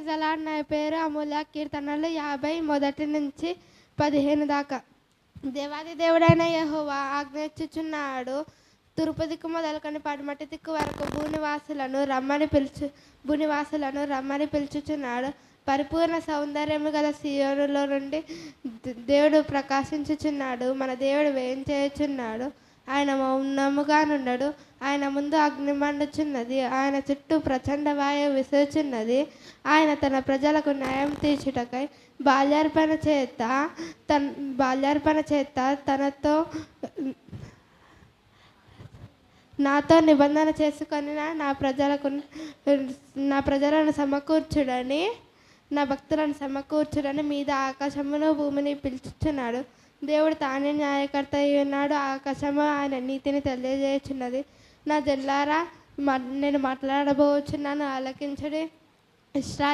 Praise నా పేరు అమూల్య. కీర్తనలు 50 మొదటి నుంచి 15 దాకా. దేవాది దేవుడైన యెహోవా ఆజ్ఞించుచున్నాడు, తూర్పు దిక్కు మొదలుకొని పడమటి దిక్కు వరకు భూనివాసులను రమ్మని పిలుచుచున్నాడు. పరిపూర్ణ సౌందర్యము గల సియోనులో నుండి దేవుడు ప్రకాశించుచున్నాడు. మన దేవుడు వేయించేయుచున్నాడు. ఆయన మౌనముగా నుండడు. ఆయన ముందు అగ్ని మండుచున్నది. ఆయన చుట్టూ ప్రచండ వాయువు విసురుచున్నది. ఆయన తన ప్రజలకు న్యాయం తీర్చుటకై బాల్యార్పణ చేత నాతో నిబంధన చేసుకొని నా ప్రజలను సమకూర్చుడని, నా భక్తులను సమకూర్చుడని మీద ఆకాశమును భూమిని పిలుచుచున్నాడు. దేవుడు తానే న్యాయకర్త అయి ఉన్నాడు. ఆకాశము ఆయన నీతిని తెలియజేయుచున్నది. నా జనులారా, నేను మాట్లాడబోచున్నాను, ఆలకించుడి.